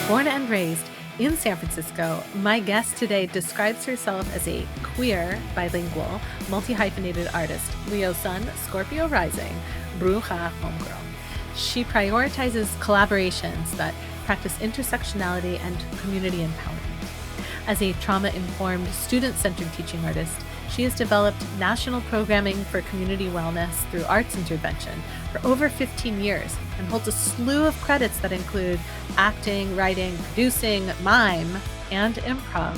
Born and raised in San Francisco, my guest today describes herself as a queer, bilingual, multi-hyphenated artist, Leo Sun, Scorpio rising, Bruja homegirl. She prioritizes collaborations that practice intersectionality and community empowerment. As a trauma-informed, student-centered teaching artist, she has developed national programming for community wellness through arts intervention for over 15 years and holds a slew of credits that include acting, writing, producing, mime, and improv.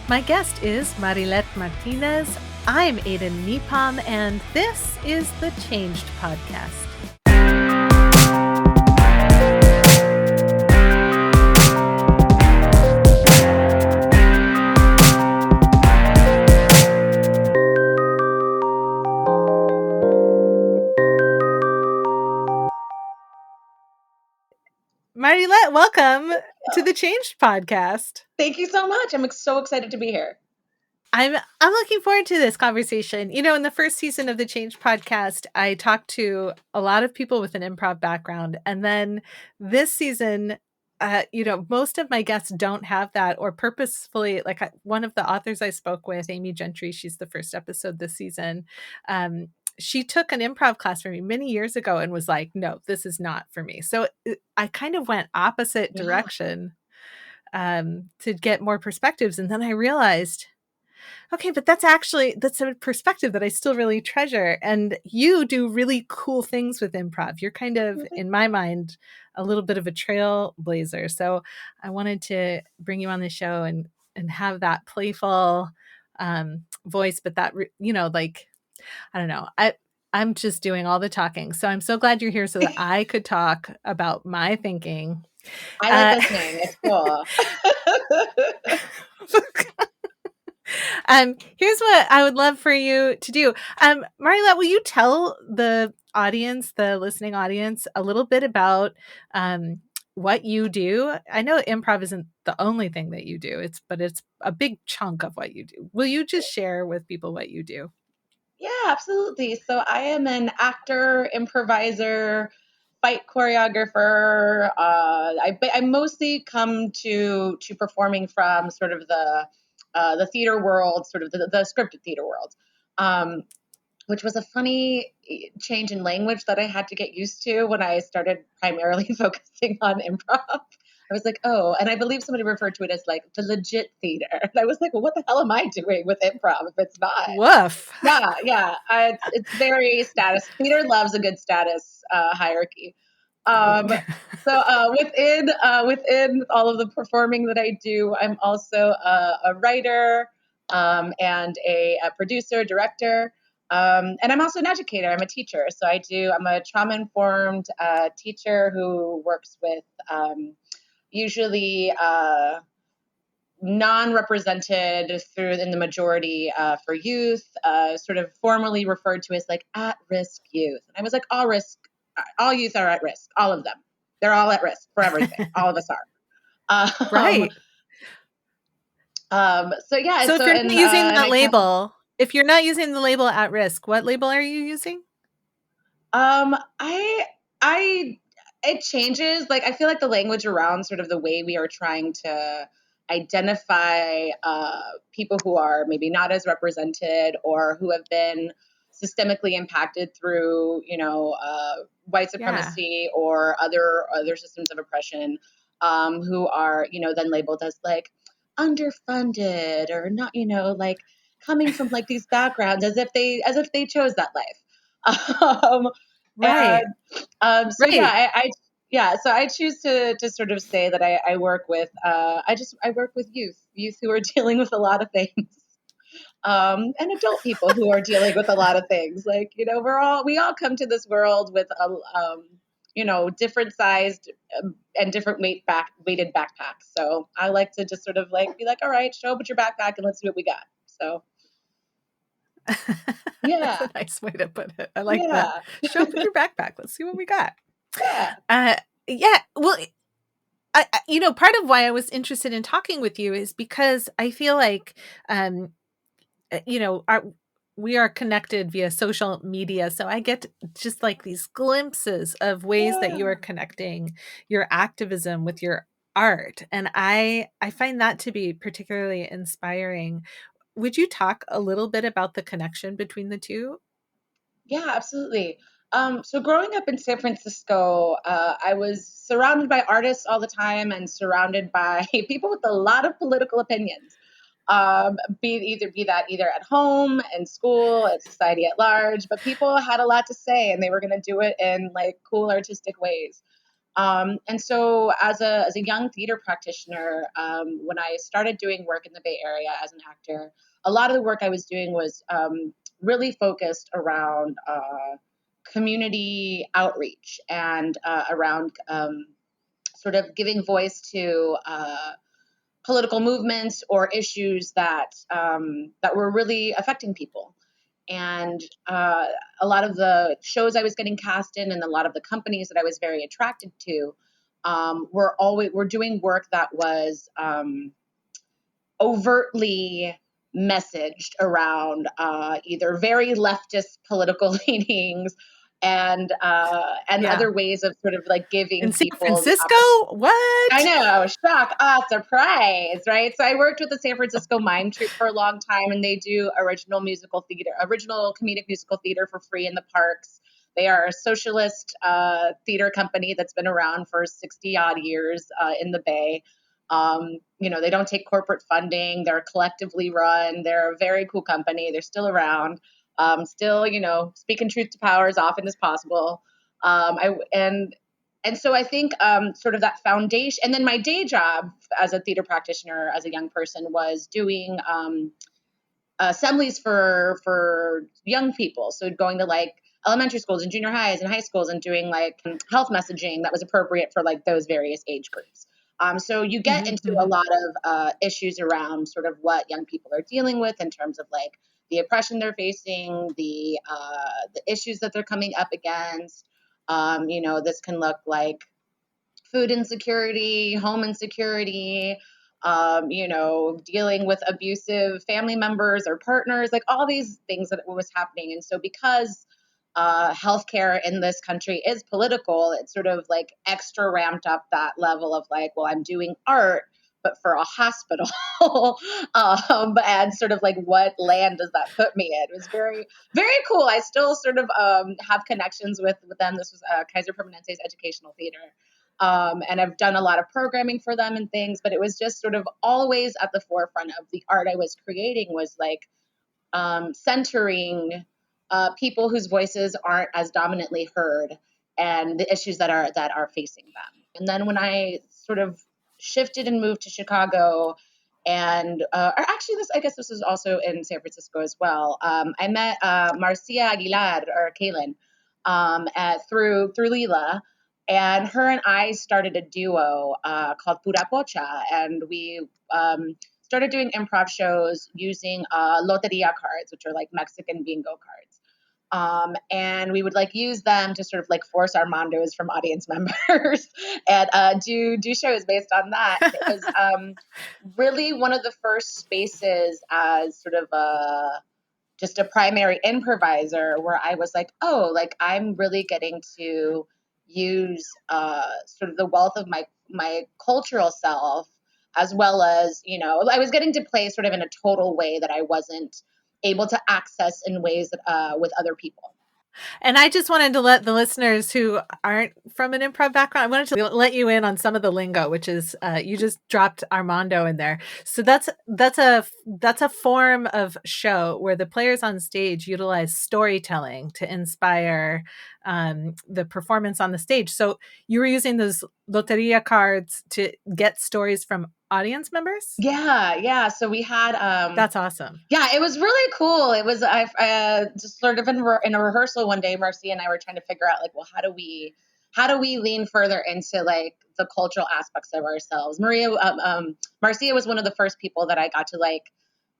My guest is Marilet Martinez. I'm Aiden Nepom, and this is the Changed Podcast. Marilet, welcome to the Changed Podcast. Thank you so much. I'm so excited to be here. I'm looking forward to this conversation. You know, in the first season of the Changed Podcast, I talked to a lot of people with an improv background. And then this season, most of my guests don't have that, or purposefully, one of the authors I spoke with, Amy Gentry, she's the first episode this season. She took an improv class from me many years ago and was like, no, this is not for me. So I kind of went opposite direction to get more perspectives. And then I realized, okay, but that's a perspective that I still really treasure. And you do really cool things with improv. You're kind of, in my mind, a little bit of a trailblazer. So I wanted to bring you on the show and have that playful voice, but that, I don't know. I'm just doing all the talking. So I'm so glad you're here so that I could talk about my thinking. I like listening. It's cool. Here's what I would love for you to do. Marilet, will you tell the audience, the listening audience, a little bit about what you do? I know improv isn't the only thing that you do, but it's a big chunk of what you do. Will you just share with people what you do? Yeah, absolutely. So I am an actor, improviser, fight choreographer. I mostly come to performing from sort of the theater world, sort of the scripted theater world, which was a funny change in language that I had to get used to when I started primarily focusing on improv. I was like, oh, and I believe somebody referred to it as like the legit theater. And I was like, well, what the hell am I doing with improv if it's not? Woof. Yeah. It's very status. Theater loves a good status hierarchy. So within all of the performing that I do, I'm also a writer and a producer, director. And I'm also an educator. I'm a teacher. So I'm a trauma-informed teacher who works with usually non-represented in the majority for youth, sort of formally referred to as like at-risk youth. And I was like, all youth are at risk, all of them. They're all at risk for everything. All of us are. Right. So yeah. So if you're not using that label, if you're not using the label at risk, what label are you using? It changes. Like, I feel like the language around sort of the way we are trying to identify people who are maybe not as represented or who have been systemically impacted through, white supremacy or other systems of oppression, who are, then labeled as like underfunded or not, like coming from like these backgrounds as if they chose that life. Right. And so right. so I choose to sort of say that I work with I work with youth who are dealing with a lot of things, and adult people who are dealing with a lot of things. Like, we all come to this world with a different sized and different weighted backpacks. So I like to just sort of like be like, all right, show up with your backpack and let's see what we got. So. Yeah. That's a nice way to put it. I like that. Show up with your backpack. Let's see what we got. Yeah. Well, part of why I was interested in talking with you is because I feel like, we are connected via social media, so I get just like these glimpses of ways that you are Yeah. connecting your activism with your art, and I find that to be particularly inspiring. Would you talk a little bit about the connection between the two? Yeah, absolutely. So growing up in San Francisco, I was surrounded by artists all the time and surrounded by people with a lot of political opinions. Be that either at home, in school, at society at large, but people had a lot to say and they were going to do it in like cool artistic ways. And so, as a young theater practitioner, when I started doing work in the Bay Area as an actor, a lot of the work I was doing was really focused around community outreach and around sort of giving voice to political movements or issues that were really affecting people. And a lot of the shows I was getting cast in, and a lot of the companies that I was very attracted to, were doing work that was overtly messaged around either very leftist political leanings and Yeah. other ways of sort of like giving In San people the Francisco? opportunity. I What? know, shock, surprise, right? So I worked with the San Francisco Mime Troupe for a long time, and they do original comedic musical theater for free in the parks. They are a socialist theater company that's been around for 60 odd years in the Bay. They don't take corporate funding. They're collectively run. They're a very cool company. They're still around. Still, speaking truth to power as often as possible. And so I think sort of that foundation, and then my day job as a theater practitioner, as a young person, was doing assemblies for young people. So going to like elementary schools and junior highs and high schools and doing like health messaging that was appropriate for like those various age groups. So you get Mhm, into a mhm. lot of issues around sort of what young people are dealing with in terms of like the oppression they're facing, the issues that they're coming up against. This can look like food insecurity, home insecurity, dealing with abusive family members or partners, like all these things that was happening. And so because healthcare in this country is political, it sort of like extra ramped up that level of like, well, I'm doing art, but for a hospital. And sort of like what land does that put me in? It was very, very cool. I still sort of have connections with them. This was Kaiser Permanente's educational theater. And I've done a lot of programming for them and things, but it was just sort of always at the forefront of the art I was creating was like centering people whose voices aren't as dominantly heard and the issues that are facing them. And then when I sort of shifted and moved to Chicago, and or actually, this I guess this was also in San Francisco as well. I met Marcia Aguilar or Kaylin through Lila, and her and I started a duo called Pura Pocha, and we started doing improv shows using loteria cards, which are like Mexican bingo cards. And we would like use them to sort of like force Armandos from audience members and do shows based on that. And it was really one of the first spaces as sort of just a primary improviser where I was like, oh, like I'm really getting to use sort of the wealth of my cultural self, as well as, I was getting to play sort of in a total way that I wasn't able to access in ways that with other people. And I just wanted to let the listeners who aren't from an improv background, I wanted to let you in on some of the lingo, which is you just dropped Armando in there. So that's a form of show where the players on stage utilize storytelling to inspire the performance on the stage. So you were using those loteria cards to get stories from audience members. Yeah. So we had That's awesome. yeah, it was really cool. It was I just sort of in a rehearsal one day, Marcia and I were trying to figure out like, well, how do we lean further into like the cultural aspects of ourselves? Marcia was one of the first people that I got to like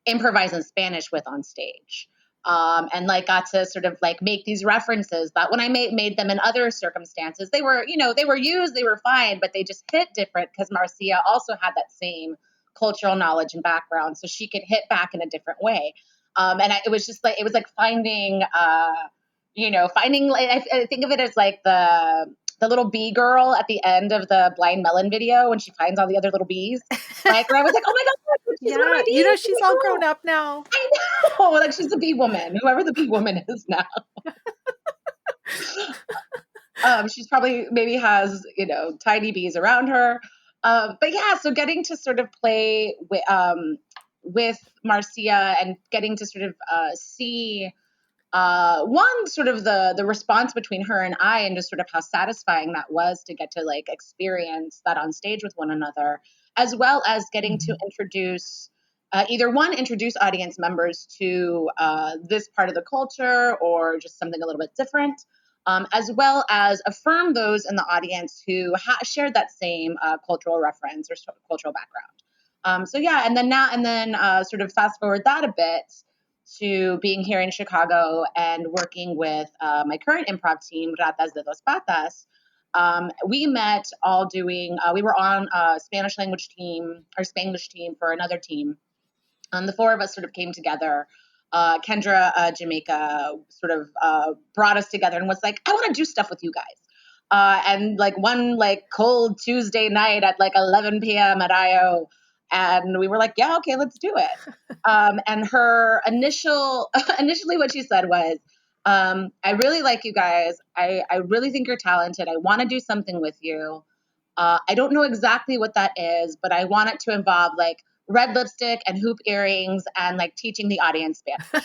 improvise in Spanish with on stage. And like got to sort of like make these references that when I made them in other circumstances, they were used, they were fine, but they just hit different because Marcia also had that same cultural knowledge and background, so she could hit back in a different way. It was just like, it was like finding, finding, like, I think of it as like the little bee girl at the end of the Blind Melon video when she finds all the other little bees. Like, where I was like, oh my God, she's one of Yeah, my bees. Oh she's my all grown God. up now. I know. Like, she's a bee woman, whoever the bee woman is now. She's probably maybe has, tiny bees around her. But yeah, so getting to sort of play with Marcia and getting to sort of see one, sort of the response between her and I, and just sort of how satisfying that was to get to like experience that on stage with one another, as well as getting to introduce either one, introduce audience members to this part of the culture or just something a little bit different, as well as affirm those in the audience who shared that same cultural reference or cultural background. So yeah, and then sort of fast forward that a bit to being here in Chicago and working with my current improv team, Ratas de dos Patas. We met all doing, we were on a Spanish language team or Spanglish team for another team. The four of us sort of came together. Kendra, Jamaica, sort of brought us together and was like, I want to do stuff with you guys. And like one like cold Tuesday night at like 11 p.m. at IO, and we were like, yeah, okay, let's do it. And her initially what she said was, I really like you guys. I really think you're talented. I want to do something with you. I don't know exactly what that is, but I want it to involve like red lipstick and hoop earrings and like teaching the audience Spanish.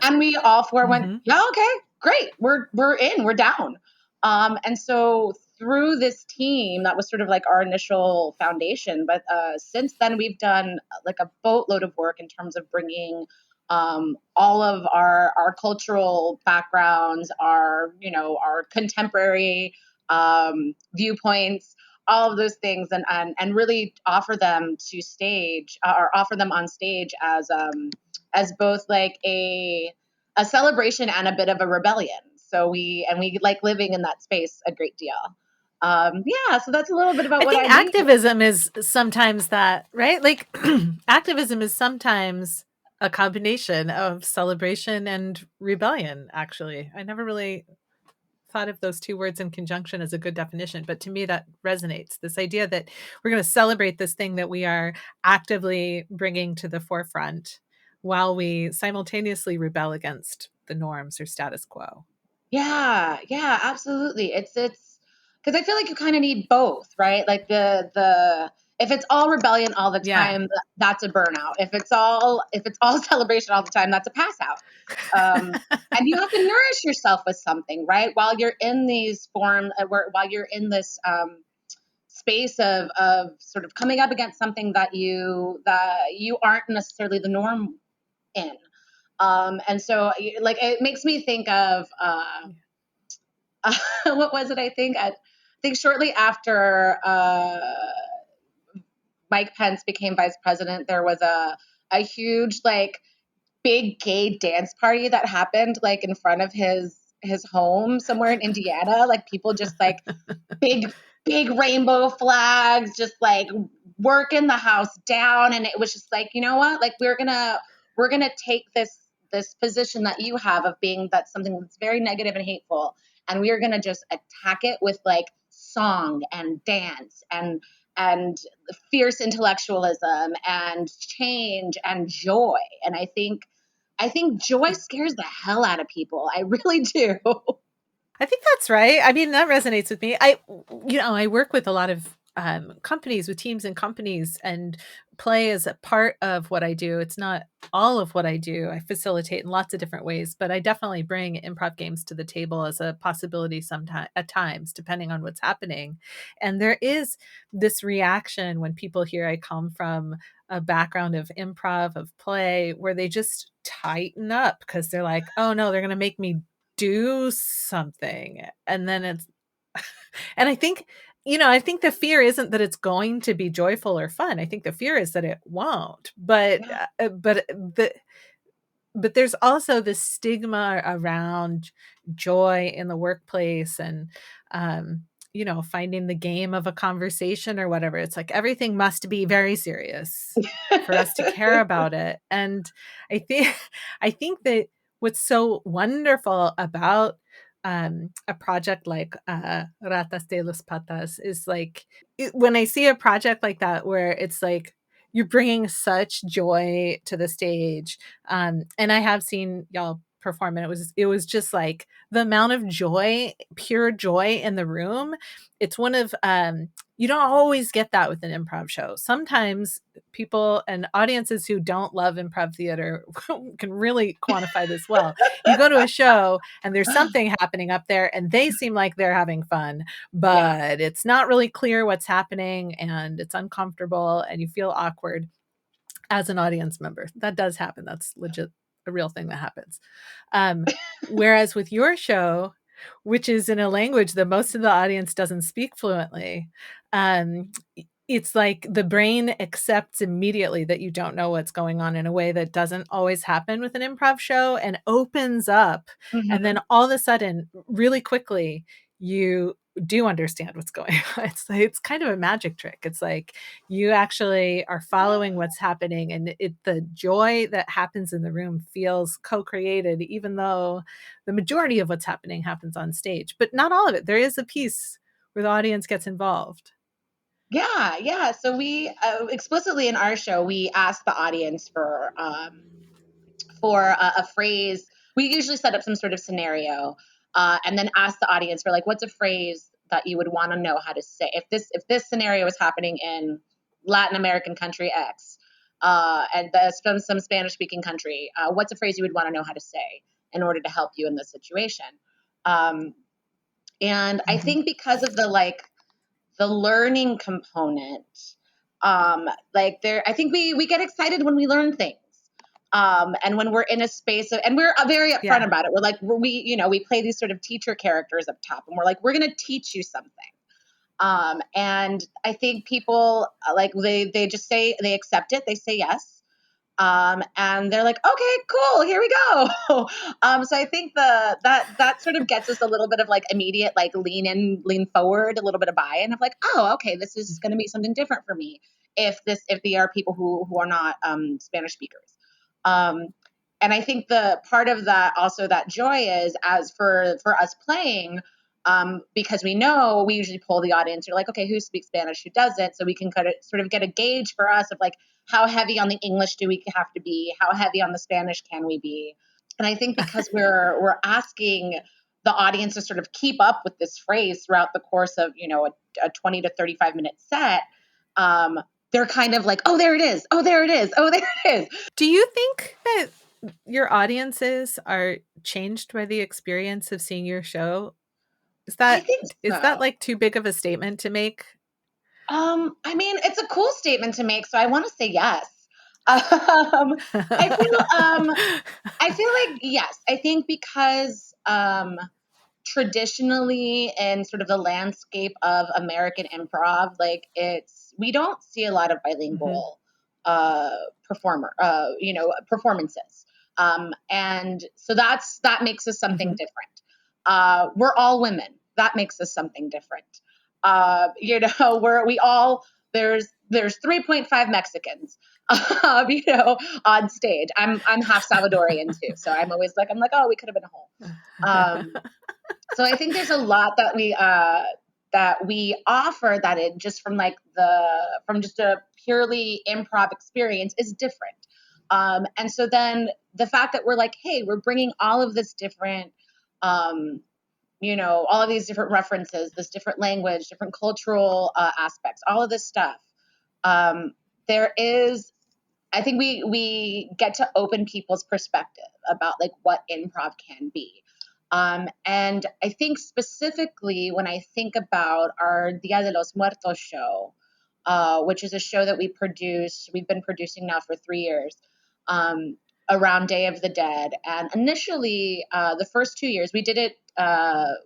And we all four went, yeah, okay, great. We're in, we're down. And so through this team, that was sort of like our initial foundation. But since then, we've done like a boatload of work in terms of bringing all of our cultural backgrounds, our contemporary viewpoints, all of those things, and really offer them to stage or offer them on stage as both like a celebration and a bit of a rebellion. So we like living in that space a great deal. Yeah, so that's a little bit about I what think I do. activism is sometimes that, right? Like activism is sometimes a combination of celebration and rebellion, actually. I never really thought of those two words in conjunction as a good definition, but to me that resonates. This idea that we're going to celebrate this thing that we are actively bringing to the forefront while we simultaneously rebel against the norms or status quo. Yeah, yeah, absolutely. It's because I feel like you kind of need both, right? Like the if it's all rebellion all the Yeah. time, that's a burnout. If it's all celebration all the time, that's a pass out. And you have to nourish yourself with something, right? While you're in these while you're in this space of sort of coming up against something that you aren't necessarily the norm in. And so like it makes me think of what was it? I think shortly after Mike Pence became vice president, there was a huge like big gay dance party that happened like in front of his home somewhere in Indiana. Like people just like big big rainbow flags, just like working the house down, and it was just like, you know what? Like we're gonna take this position that you have of being that's something that's very negative and hateful, and we are gonna just attack it with like song and dance and fierce intellectualism and change and joy. And I think joy scares the hell out of people. I really do. I think that's right. I mean, that resonates with me. I work with a lot of companies, with teams and companies, and play is a part of what I do. It's not all of what I do. I facilitate in lots of different ways, but I definitely bring improv games to the table as a possibility sometimes at times, depending on what's happening. And there is this reaction when people hear I come from a background of improv, of play, where they just tighten up because they're like, oh no, they're going to make me do something. And then it's, and I think the fear isn't that it's going to be joyful or fun. I think the fear is that it won't. Yeah. But there's also this stigma around joy in the workplace, and finding the game of a conversation or whatever. It's like everything must be very serious for us to care about it. And I think I think that what's so wonderful about a project like Ratas de los Patas is like when I see a project like that where it's like you're bringing such joy to the stage, and I have seen y'all perform, and it was just like the amount of joy, pure joy in the room. It's one of you don't always get that with an improv show. Sometimes people and audiences who don't love improv theater can really quantify this well. You go to a show and there's something happening up there and they seem like they're having fun, Yeah. but it's not really clear what's happening and it's uncomfortable and you feel awkward as an audience member. That does happen. That's legit a real thing that happens. Whereas with your show, which is in a language that most of the audience doesn't speak fluently, um, it's like the brain accepts immediately that you don't know what's going on in a way that doesn't always happen with an improv show and opens up. And Mm-hmm. then all of a sudden, really quickly, you do understand what's going on. It's kind of a magic trick. It's like you actually are following what's happening, and the joy that happens in the room feels co-created, even though the majority of what's happening happens on stage, but not all of it. There is a piece where the audience gets involved. Yeah, yeah. So we explicitly in our show we ask the audience for a phrase. We usually set up some sort of scenario, and then ask the audience for like, what's a phrase that you would want to know how to say if this scenario is happening in Latin American country X, and from some Spanish speaking country, what's a phrase you would want to know how to say in order to help you in this situation? Um, and I Mhm. think because of the learning component, like there, I think we get excited when we learn things. And when we're in a space of, and we're very upfront Yeah. about it. We're like, we play these sort of teacher characters up top and we're like, we're going to teach you something. And I think people like, they just say, they accept it. They say yes. And they're like, okay, cool, here we go. So I think that sort of gets us a little bit of like immediate, like lean in, lean forward, a little bit of buy-in of like, oh, okay, this is going to be something different for me if they are people who are not Spanish speakers. Um, and I think the part of that also that joy is as for us playing. Because we usually pull the audience. You're like, okay, who speaks Spanish, who doesn't? So we can kind of sort of get a gauge for us of like, how heavy on the English do we have to be? How heavy on the Spanish can we be? And I think because we're asking the audience to sort of keep up with this phrase throughout the course of a 20 to 35-minute set, they're kind of like, oh, there it is, oh, there it is, oh, there it is. Do you think that your audiences are changed by the experience of seeing your show? Is I that think is that so. like too big of a statement to make? I mean, it's a cool statement to make, so I want to say yes. Um, I feel I feel like yes. I think because traditionally in sort of the landscape of American improv, like we don't see a lot of Mhm. bilingual uh, performances, and so that makes us something Mhm. different. We're all women. That makes us something different. We all there's 3.5 Mexicans, on stage. I'm half Salvadorian too, so I'm like, oh, we could have been a whole. So I think there's a lot that we offer that it just from just a purely improv experience is different. And so then the fact that we're like, hey, we're bringing all of this different, um, all of these different references, this different language, different cultural aspects, all of this stuff. Um, there is, I think we get to open people's perspective about like what improv can be. And I think specifically when I think about our Dia de los Muertos show, which is a show that we've been producing now for 3 years, um, around Day of the Dead. And initially, the first 2 years, we did our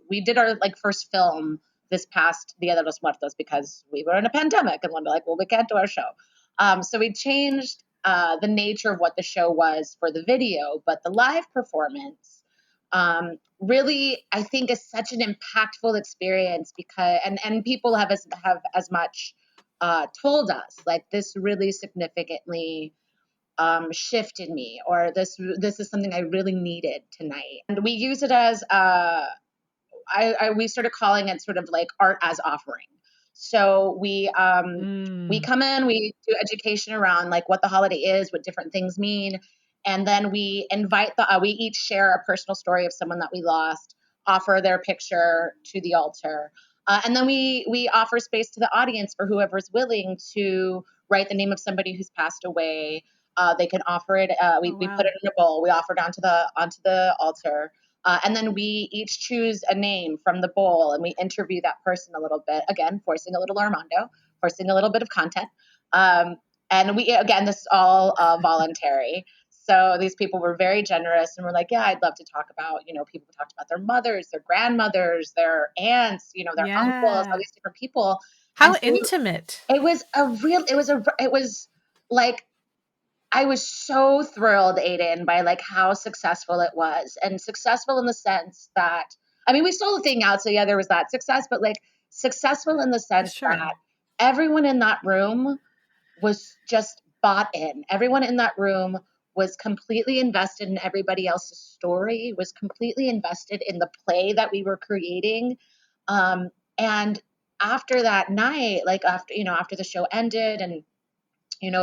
like first film this past Dia de los Muertos because we were in a pandemic and we're like, well, we can't do our show. So we changed the nature of what the show was for the video, but the live performance really, I think is such an impactful experience because, and people have as much told us, like, this really significantly shifted me, or this is something I really needed tonight. And we use it as we started calling it sort of like art as offering. So we Mm. come in, we do education around like what the holiday is, what different things mean, and then we invite we each share a personal story of someone that we lost, offer their picture to the altar, and then we offer space to the audience for whoever's willing to write the name of somebody who's passed away. They can offer it. Oh, We put wow. it in a bowl. We offer it onto the altar, and then we each choose a name from the bowl and we interview that person a little bit. Again, forcing a little Armando, forcing a little bit of content. Um, and again, this is all voluntary. So these people were very generous and were like, yeah, I'd love to talk about, people who talked about their mothers, their grandmothers, their aunts, their uncles, all Yeah. these different people. And How so intimate. it was like, I was so thrilled, Aiden, by like how successful it was, and successful in the sense that, I mean, we sold the thing out, so yeah, there was that success, but like successful in the sense Sure. that everyone in that room was just bought in. Everyone in that room was completely invested in everybody else's story, was completely invested in the play that we were creating. And after that night, like after the show ended, and it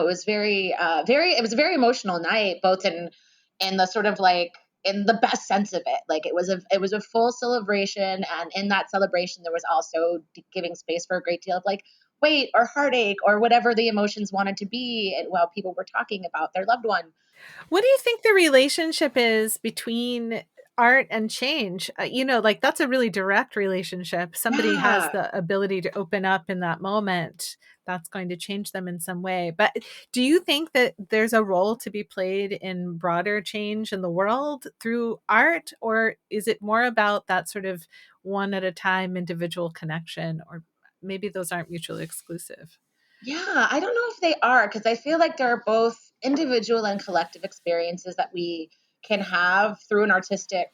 was it was a very emotional night, both in the sort of like, in the best sense of it. Like it was a full celebration, and in that celebration there was also giving space for a great deal of like weight or heartache or whatever the emotions wanted to be while people were talking about their loved one. What do you think the relationship is between art and change? Like, that's a really direct relationship. Somebody has Yeah. the ability to open up in that moment. That's going to change them in some way. But do you think that there's a role to be played in broader change in the world through art? Or is it more about that sort of one at a time individual connection? Or maybe those aren't mutually exclusive? Yeah, I don't know if they are, because I feel like there are both individual and collective experiences that we can have through an artistic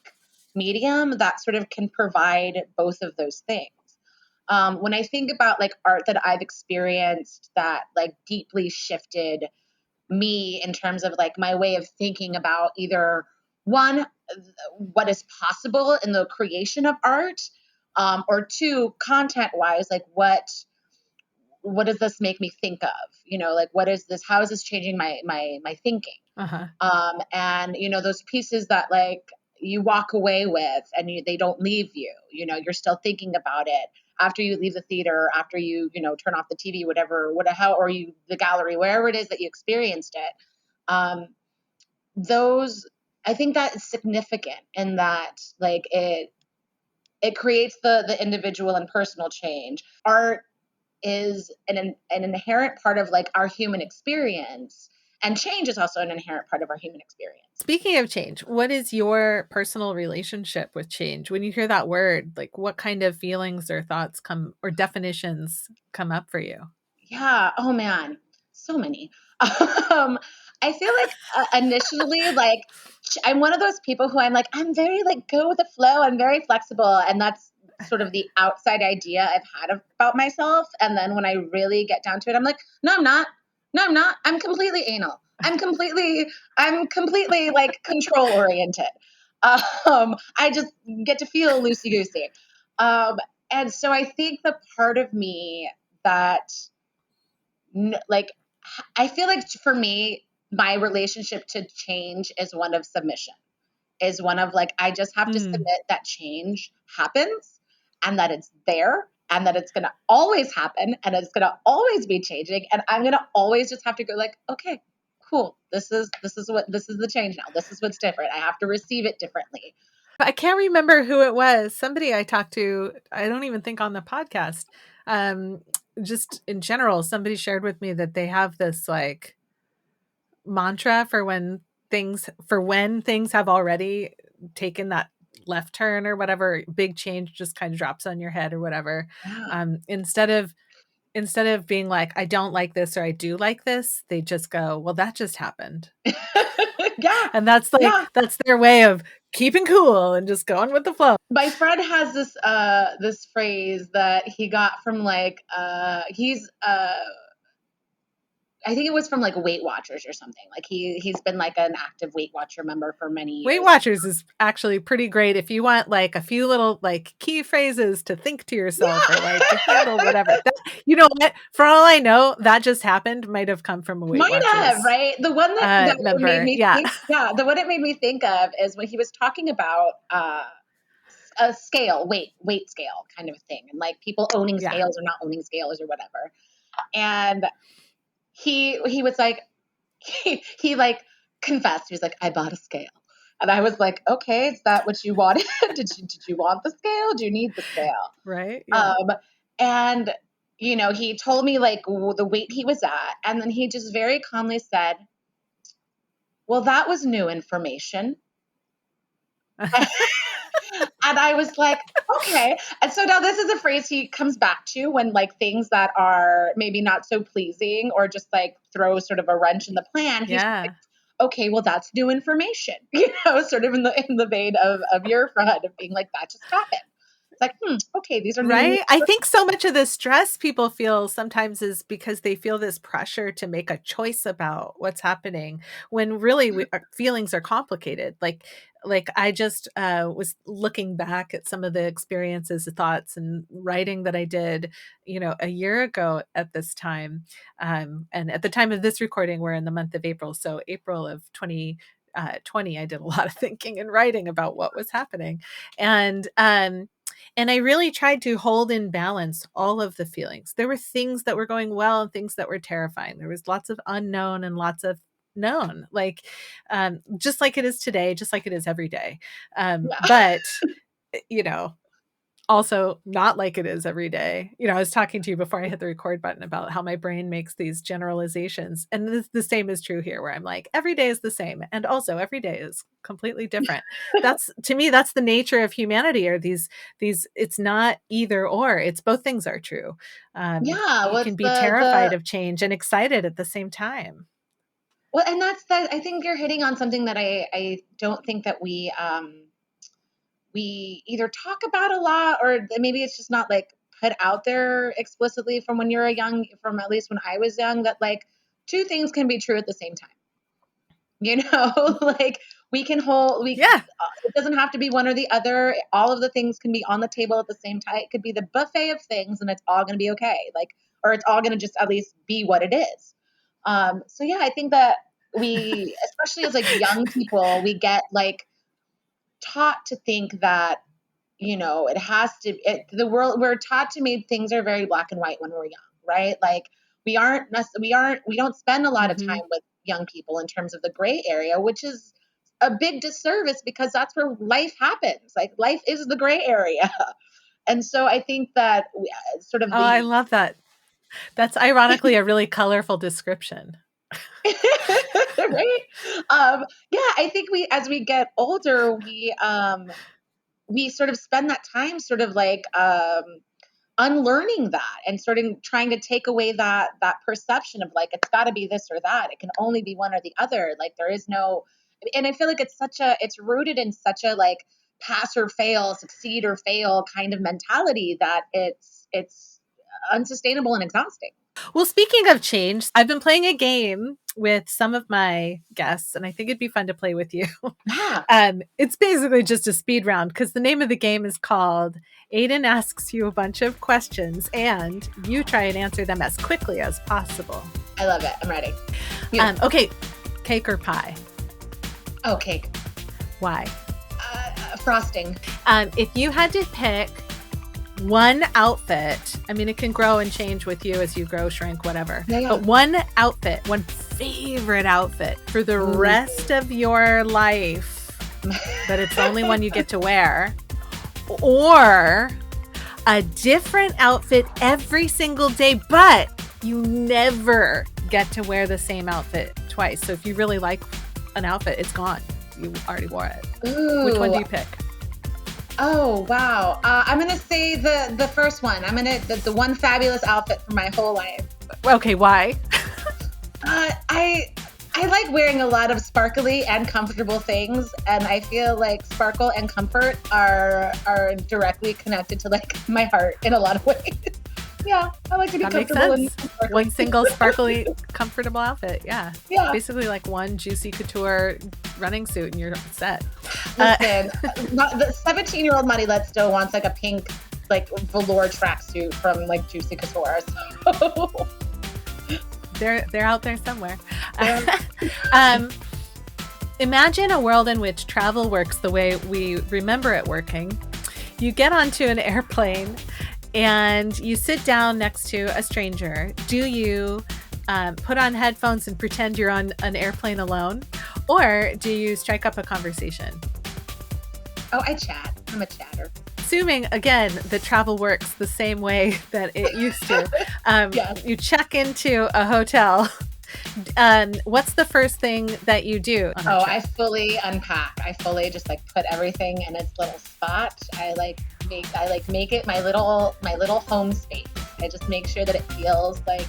medium that sort of can provide both of those things. When I think about like art that I've experienced that like deeply shifted me in terms of like my way of thinking about either one, what is possible in the creation of art, or two, content wise, like what does this make me think of? Like, what is this? How is this changing my thinking? Uh-huh. And those pieces that like you walk away with, and they don't leave you. You're still thinking about it after you leave the theater, after turn off the TV, or the gallery, wherever it is that you experienced it. Um, those, I think that is significant in that, like, it creates the individual and personal change. Art is an inherent part of like our human experience, and change is also an inherent part of our human experience. Speaking of change, what is your personal relationship with change? When you hear that word, like, what kind of feelings or thoughts come, or definitions come up for you? Yeah, oh man, so many. I feel like initially, like, I'm one of those people who I'm very like go with the flow, I'm very flexible, and that's sort of the outside idea I've had about myself. And then when I really get down to it, I'm like, no, I'm not. No, I'm not. I'm completely anal. I'm completely like control oriented. I just get to feel loosey goosey. Um, and so I think the part of me that, like, I feel like for me, my relationship to change is one of submission, is one of like, I just have to Mm. submit that change happens, and that it's there, and that it's going to always happen, and it's going to always be changing. And I'm going to always just have to go like, okay, cool. This is the change now. This is what's different. I have to receive it differently. I can't remember who it was. Somebody I talked to, I don't even think on the podcast. Um, just in general, somebody shared with me that they have this like mantra for when things have already taken that left turn or whatever, big change just kind of drops on your head or whatever. Yeah. Instead of being like, I don't like this or I do like this, they just go, well, that just happened. Yeah. And that's like, Yeah. that's their way of keeping cool and just going with the flow. My friend has this phrase that he got from like I think it was from like Weight Watchers or something. Like he's been like an active Weight Watcher member for many Weight years. Watchers is actually pretty great if you want like a few little like key phrases to think to yourself or like to handle whatever. That, you know what? For all I know, that just happened might have come from a Weight Might have, Watchers right? The one that it made member. me Yeah. think, yeah, the one it made me think of is when he was talking about a scale, weight scale kind of a thing, and like people owning Yeah. scales or not owning scales or whatever. And he was like, he like confessed. He was like, I bought a scale. And I was like, okay, is that what you wanted? Did you want the scale? Do you need the scale? Right. Yeah. And you know, he told me like the weight he was at, and then he just very calmly said, well, that was new information. And I was like, okay. And so now this is a phrase he comes back to when like things that are maybe not so pleasing or just like throw sort of a wrench in the plan. He's Yeah. like, okay, well, that's new information, you know, sort of in the vein of your friend of being like, that just happened. It's like, okay, these are new. Right. I think so much of the stress people feel sometimes is because they feel this pressure to make a choice about what's happening when really our feelings are complicated. Like I just was looking back at some of the experiences, thoughts, and writing that I did, you know, a year ago at this time. And at the time of this recording, we're in the month of April. So April of 2020, I did a lot of thinking and writing about what was happening. And I really tried to hold in balance all of the feelings. There were things that were going well and things that were terrifying. There was lots of unknown and lots of known, like just like it is today, just like it is every day. Yeah. But, you know, also not like it is every day. You know, I was talking to you before I hit the record button about how my brain makes these generalizations. And the same is true here, where I'm like, every day is the same. And also every day is completely different. That's, to me, that's the nature of humanity, or these, it's not either or, it's both things are true. Yeah. You What's can be terrified of change and excited at the same time. well, and that's that. I think you're hitting on something that I don't think that we either talk about a lot, or maybe it's just not like put out there explicitly from when you're from at least when I was young, that like two things can be true at the same time. You know, like Yeah. it doesn't have to be one or the other. All of the things can be on the table at the same time. It could be the buffet of things and it's all going to be okay. Like, or it's all going to just at least be what it is. So yeah, I think that we, especially as like young people, we get like taught to think that, you know, it has to the world, we're taught to make things are very black and white when we're young, right? Like we don't spend a lot of Mm-hmm. time with young people in terms of the gray area, which is a big disservice because that's where life happens. Like life is the gray area. And so I think that sort of Oh, I the love that. That's ironically a really colorful description. right. Yeah, I think as we get older, we sort of spend that time sort of like unlearning that and sort of trying to take away that perception of like it's got to be this or that. It can only be one or the other. Like there is no, and I feel like it's rooted in such a like pass or fail, succeed or fail kind of mentality that it's unsustainable and exhausting. Well, speaking of change, I've been playing a game with some of my guests, and I think it'd be fun to play with you. Yeah. It's basically just a speed round because the name of the game is called Aiden Asks You a Bunch of Questions, and you try and answer them as quickly as possible. I love it. I'm ready. Okay, cake or pie? Oh, cake. Why? Frosting. If you had to pick one outfit, I mean, it can grow and change with you as you grow, shrink, whatever. Yeah. But one outfit, one favorite outfit for the rest of your life, but it's the only one you get to wear, or a different outfit every single day, but you never get to wear the same outfit twice. So if you really like an outfit, it's gone. You already wore it. Ooh. Which one do you pick? Oh, wow. I'm going to say the first one. I'm going to, the one fabulous outfit for my whole life. Okay, why? I I like wearing a lot of sparkly and comfortable things, and I feel like sparkle and comfort are directly connected to like my heart in a lot of ways. Yeah, I like to be comfortable and sparkly. One single sparkly, comfortable outfit. Yeah. Yeah. Basically like one juicy couture running suit and you're set. Listen, the 17-year-old Marilet still wants like a pink, like velour tracksuit from like Juicy Couture. So. They're out there somewhere. Imagine a world in which travel works the way we remember it working. You get onto an airplane and you sit down next to a stranger. Do you put on headphones and pretend you're on an airplane alone? Or do you strike up a conversation? Oh, I chat. I'm a chatter. Assuming, again, that travel works the same way that it used to. Yes. You check into a hotel. What's the first thing that you do? I fully unpack. I fully just like put everything in its little spot. I make it my little home space. I just make sure that it feels like,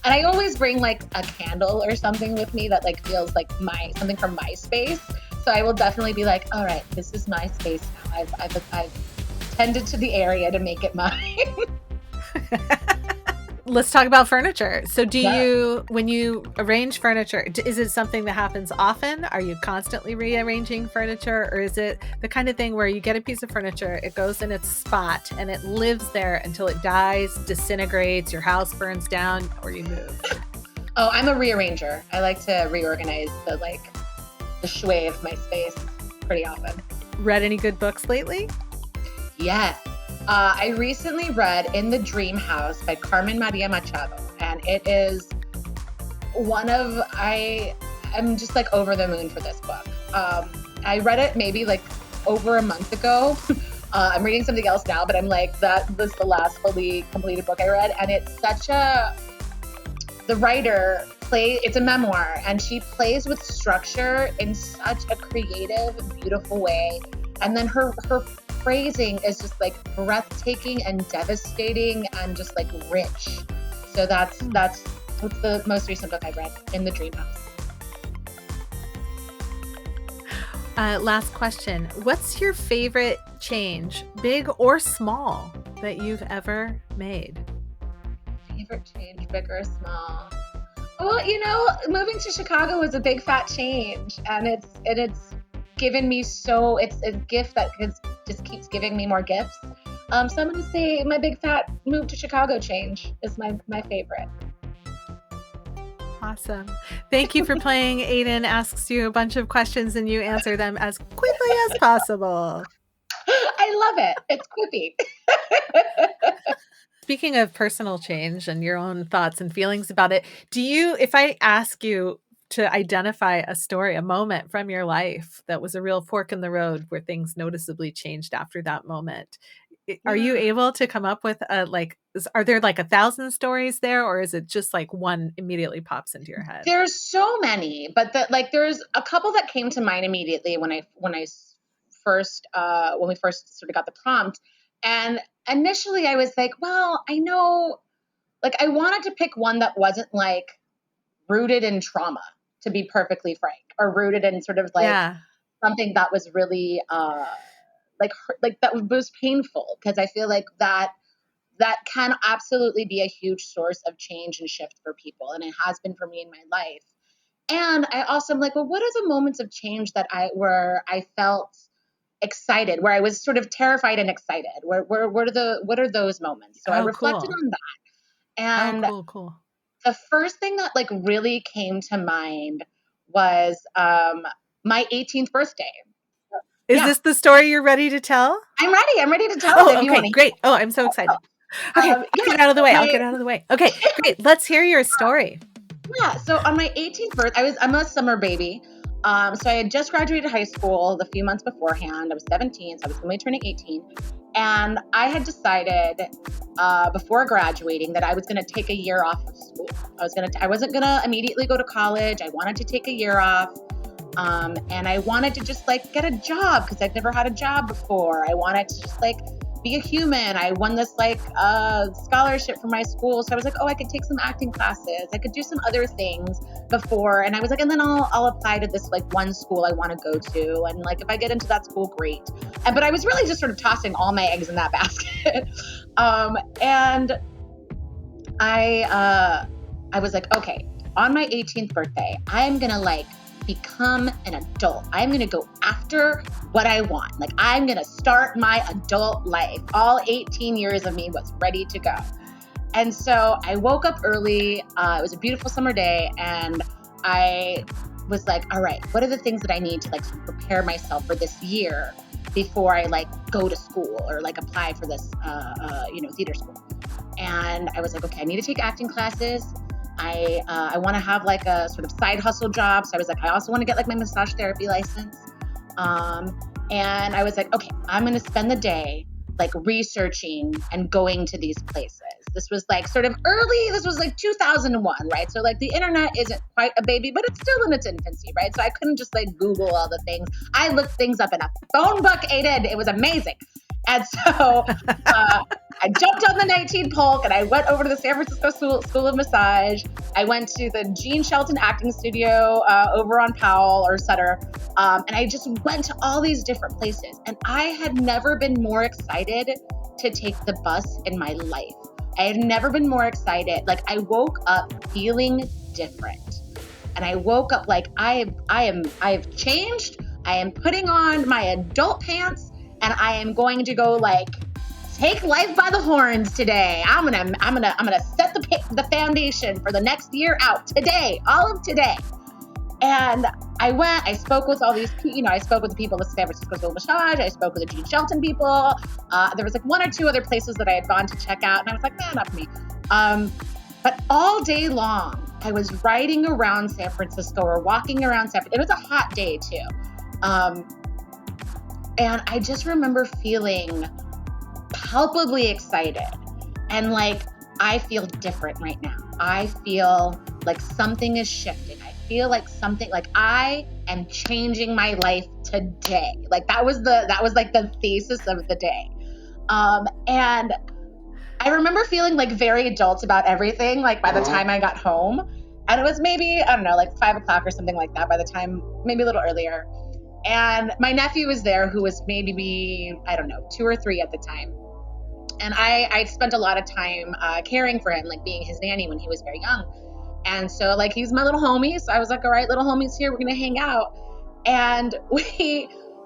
and I always bring like a candle or something with me that like feels like something from my space. So I will definitely be like, all right, this is my space now. I've tended to the area to make it mine. Let's talk about furniture. So when you arrange furniture, is it something that happens often? Are you constantly rearranging furniture? Or is it the kind of thing where you get a piece of furniture, it goes in its spot and it lives there until it dies, disintegrates, your house burns down, or you move? Oh, I'm a rearranger. I like to reorganize the sway of my space pretty often. Read any good books lately? Yes. I recently read In the Dream House by Carmen Maria Machado, and it is I'm just like over the moon for this book. I read it maybe like over a month ago. I'm reading something else now, but I'm like, that was the last fully completed book I read, and it's the writer it's a memoir, and she plays with structure in such a creative, beautiful way. And then her phrasing is just like breathtaking and devastating and just like rich. So that's the most recent book I read, In the Dream House. Last question. What's your favorite change, big or small, that you've ever made? Favorite change, big or small? Well, moving to Chicago was a big fat change, and it's given me it's a gift that just keeps giving me more gifts. So I'm going to say my big fat move to Chicago change is my favorite. Awesome. Thank you for playing. Aiden asks you a bunch of questions and you answer them as quickly as possible. I love it. It's quippy. Speaking of personal change and your own thoughts and feelings about it, if I ask you to identify a story, a moment from your life that was a real fork in the road where things noticeably changed after that moment, are you able to come up with are there like 1,000 stories there, or is it just like one immediately pops into your head? There's so many, but there's a couple that came to mind immediately when we first sort of got the prompt. And initially I was like, well, I know, like I wanted to pick one that wasn't like rooted in trauma, to be perfectly frank, or rooted in sort of like something that was really like that was painful, because I feel like that can absolutely be a huge source of change and shift for people, and it has been for me in my life. And I also am like, well, what are the moments of change that I felt excited, where I was sort of terrified and excited? What are those moments? So I reflected on that, and cool. The first thing that like really came to mind was my 18th birthday. Is this the story you're ready to tell? I'm ready to tell it if you want to. Great. Oh, I'm so excited. Okay, I'll get out of the way. Okay, great. Let's hear your story. Yeah, so on my 18th birthday, I'm a summer baby. So I had just graduated high school the few months beforehand. I was 17, so I was going to be turning 18. And I had decided before graduating that I was going to take a year off of school. I wasn't going to immediately go to college. I wanted to take a year off. And I wanted to just like get a job, because I'd never had a job before. I wanted to just like be a human. I won this like scholarship from my school. So I was like, oh, I could take some acting classes. I could do some other things before. And I was like, and then I'll apply to this like one school I want to go to. And like, if I get into that school, great. But I was really just sort of tossing all my eggs in that basket. And I was like, okay, on my 18th birthday, I'm going to like become an adult. I'm going to go after what I want. Like I'm going to start my adult life. All 18 years of me was ready to go. And so I woke up early. It was a beautiful summer day. And I was like, all right, what are the things that I need to like sort of prepare myself for this year before I like go to school or like apply for this, theater school. And I was like, okay, I need to take acting classes. I want to have like a sort of side hustle job. So I was like, I also want to get like my massage therapy license. And I was like, okay, I'm going to spend the day like researching and going to these places. This was like sort of early, this was like 2001, right? So like the internet isn't quite a baby, but it's still in its infancy, right? So I couldn't just like Google all the things. I looked things up in a phone book, Aiden. It was amazing. And so I jumped on the 19 Polk and I went over to the San Francisco School of Massage. I went to the Gene Shelton acting studio over on Powell or Sutter. And I just went to all these different places. And I had never been more excited to take the bus in my life. I had never been more excited. Like I woke up feeling different. And I woke up like I've changed. I am putting on my adult pants and I am going to go like take life by the horns today. I'm gonna set the foundation for the next year out today, all of today. And I spoke with all these people, I spoke with the people at the San Francisco School of Massage. I spoke with the Gene Shelton people. There was like one or two other places that I had gone to check out. And I was like, not for me. But all day long, I was riding around San Francisco or walking around San Francisco. It was a hot day too. And I just remember feeling palpably excited and like, I feel different right now. I feel like something is shifting. I feel like something, like I am changing my life today. Like that was like the thesis of the day. And I remember feeling like very adult about everything, like by the time I got home. And it was maybe, I don't know, like 5 o'clock or something like that by the time, maybe a little earlier. And my nephew was there who was maybe, I don't know, 2 or 3 at the time. And I spent a lot of time caring for him, like being his nanny when he was very young. And so like, he's my little homie. So I was like, all right, little homie's here. We're going to hang out. And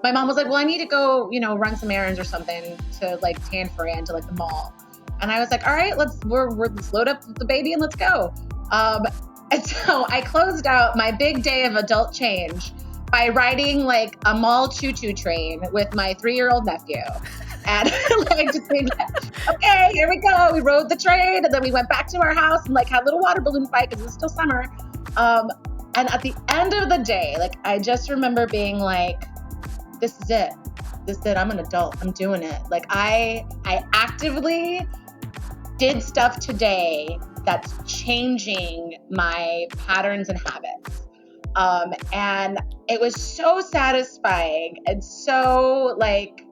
my mom was like, well, I need to go, run some errands or something to like Tanforan to like the mall. And I was like, all right, let's load up the baby and let's go. And so I closed out my big day of adult change by riding like a mall choo-choo train with my 3-year-old nephew. And like just being like, okay, here we go. We rode the train and then we went back to our house and like had a little water balloon fight because it was still summer. And at the end of the day, like I just remember being like, this is it. I'm an adult. I'm doing it. Like I actively did stuff today that's changing my patterns and habits. And it was so satisfying and so like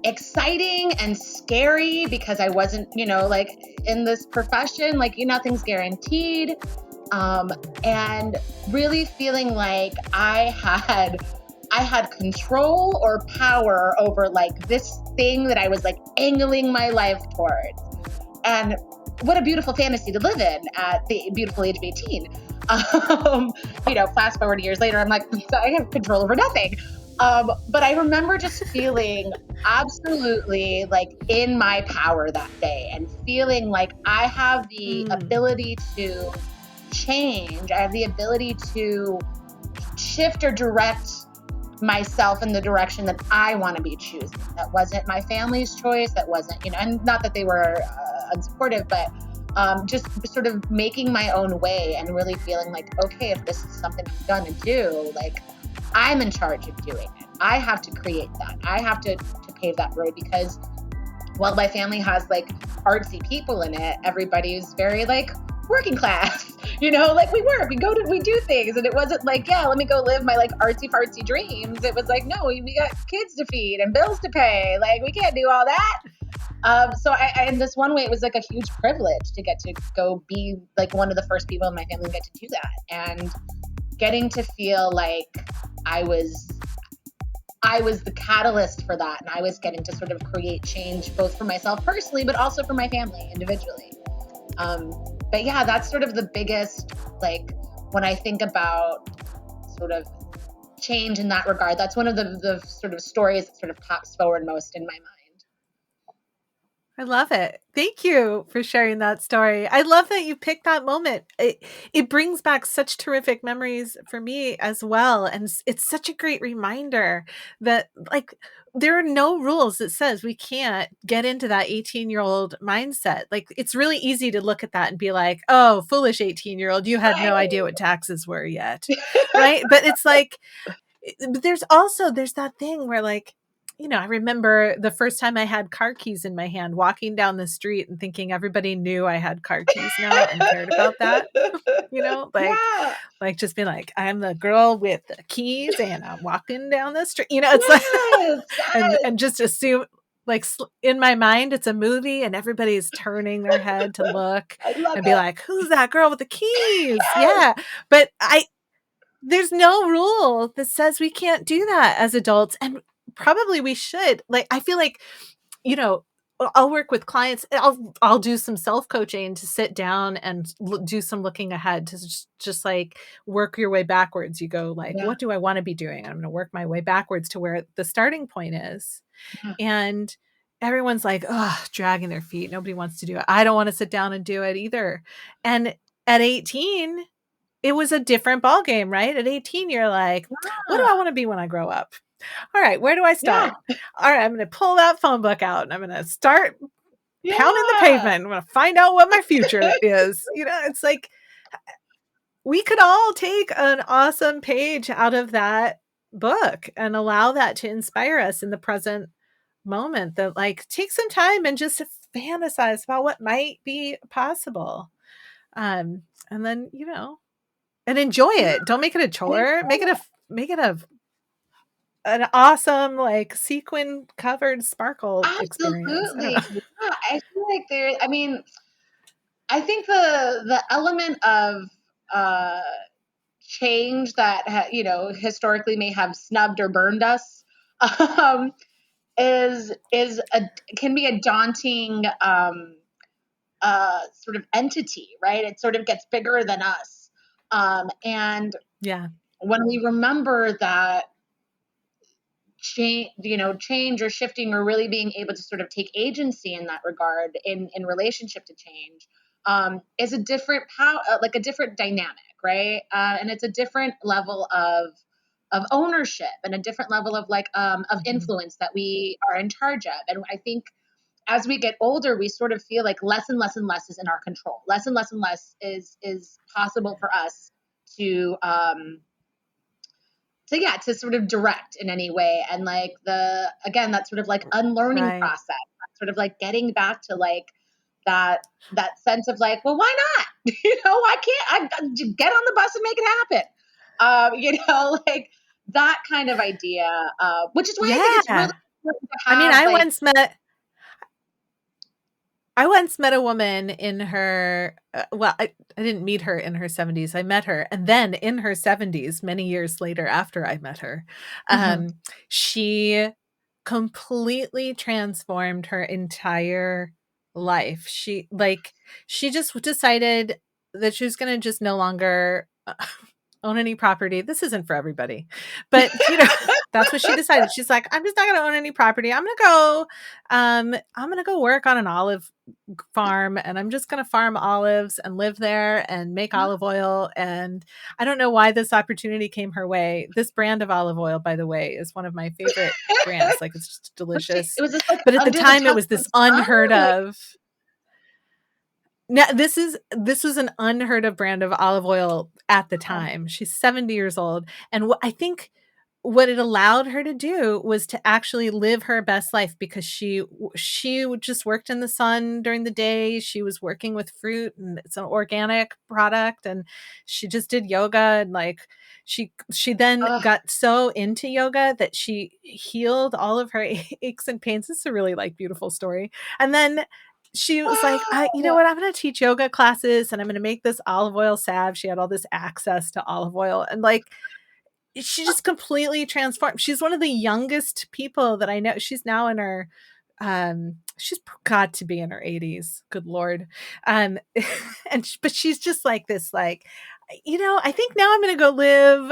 exciting and scary because I wasn't, like in this profession, like nothing's guaranteed. And really feeling like I had control or power over like this thing that I was like angling my life towards. And what a beautiful fantasy to live in at the beautiful age of 18. Fast forward years later, I'm like, I have control over nothing. But I remember just feeling absolutely like in my power that day and feeling like I have the ability to change. I have the ability to shift or direct myself in the direction that I want to be choosing. That wasn't my family's choice. That wasn't, and not that they were unsupportive, but just sort of making my own way and really feeling like, okay, if this is something I'm gonna do, like I'm in charge of doing it. I have to create that. I have to pave that road because while my family has like artsy people in it, everybody is very like working class, Like we do things, and it wasn't like, yeah, let me go live my like artsy fartsy dreams. It was like, no, we got kids to feed and bills to pay. Like we can't do all that. So in this one way, it was like a huge privilege to get to go be like one of the first people in my family to get to do that, and getting to feel like I was the catalyst for that, and I was getting to sort of create change both for myself personally, but also for my family individually. But yeah, that's sort of the biggest, like, when I think about sort of change in that regard, that's one of the sort of stories that sort of pops forward most in my mind. I love it. Thank you for sharing that story. I love that you picked that moment. It brings back such terrific memories for me as well. And it's such a great reminder that, like, there are no rules that says we can't get into that 18-year-old mindset. Like, it's really easy to look at that and be like, oh, foolish 18-year-old, you had no idea what taxes were yet. Right. But it's like, there's that thing where, like, I remember the first time I had car keys in my hand, walking down the street and thinking everybody knew I had car keys now and cared about that. Yeah. Like just being like, I'm the girl with the keys and I'm walking down the street. It's yes, like, and just assume, like, in my mind, it's a movie and everybody's turning their head to look I love and be it. like, who's that girl with the keys? Yes. Yeah. But there's no rule that says we can't do that as adults. And probably we should. Like, I feel like, I'll work with clients. I'll do some self-coaching to sit down and do some looking ahead to just like work your way backwards. You go like, Yeah. what do I want to be doing? I'm going to work my way backwards to where the starting point is. Yeah. And everyone's like, oh, dragging their feet. Nobody wants to do it. I don't want to sit down and do it either. And at 18, it was a different ballgame, right? At 18, you're like, what do I want to be when I grow up? All right, where do I start? Yeah. All right, I'm going to pull that phone book out and I'm going to start pounding the Yeah. pavement. I'm going to find out what my future is. It's like we could all take an awesome page out of that book and allow that to inspire us in the present moment, that like take some time and just fantasize about what might be possible. And then, and enjoy it. Don't make it a chore. Make it an awesome, like, sequin covered sparkle experience. I don't Absolutely. know. Yeah, I feel like I think the element of uh, change that historically may have snubbed or burned us um, can be a daunting sort of entity, right? It sort of gets bigger than us, and Yeah. when we remember that change or shifting, or really being able to sort of take agency in that regard in relationship to change, is a different power, like a different dynamic, right? And it's a different level of ownership, and a different level of of influence that we are in charge of. And I think as we get older, we sort of feel like less and less and less is in our control. Less and less and less is possible for us to to sort of direct in any way. And like that sort of like unlearning Right. process, that sort of like getting back to like that sense of like, well, why not? Why can't I get on the bus and make it happen? Like that kind of idea, which is why I think it's really Yeah. important to I mean, have like I once met a woman in her, I didn't meet her in her 70s. I met her, and then in her 70s, many years later after I met her, Mhm. she completely transformed her entire life. She just decided that she was gonna just no longer own any property. This isn't for everybody, but, that's what she decided. She's like, "I'm just not gonna own any property. I'm gonna go work on an olive farm, and I'm just going to farm olives and live there and make olive oil." And I don't know why this opportunity came her way. This brand of olive oil, by the way, is one of my favorite brands. Like, it's just delicious. It was just like But at the under the time it tongue was of this the sun, unheard like of. Now, this was an unheard of brand of olive oil at the time. She's 70 years old. And I think what it allowed her to do was to actually live her best life, because she just worked in the sun during the day. She was working with fruit, and it's an organic product, and she just did yoga, and like she then Ugh. got so into yoga that she healed all of her aches and pains. It's a really like beautiful story. And then she was like, you know Wow. what? I'm going to teach yoga classes, and I'm going to make this olive oil salve. She had all this access to olive oil, and like she just completely transformed. She's one of the youngest people that I know. She's now in her she's got to be in her 80s. Good lord. Um but she's just like this, like, I think now I'm going to go live